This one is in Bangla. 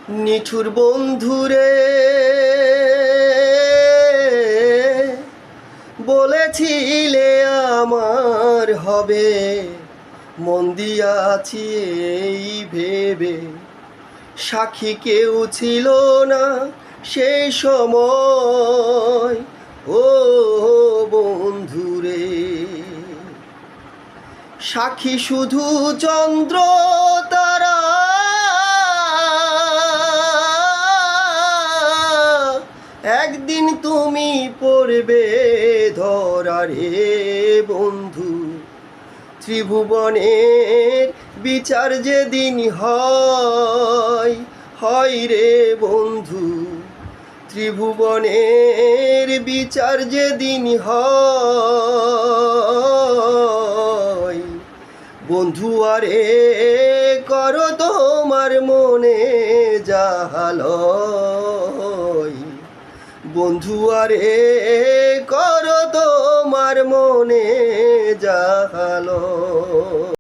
নিঠুর বন্ধুরে বলেছিলে আমার হবে, মন দিয়াছি এই ভেবে। সাক্ষী কেউ ছিল না সেই সময়, ও বন্ধুরে। সাক্ষী শুধু চন্দ্র তারা, একদিন তুমি পড়বে ধরা রে বন্ধু। ত্রিভুবনের বিচার যেদিন হয়, হয় রে বন্ধু। ত্রিভুবনের বিচার যেদিন হয়, বন্ধু আরে করো তোমার মনে যাহালয়। বন্ধু আরে করো তোমার মনে যাহালয়।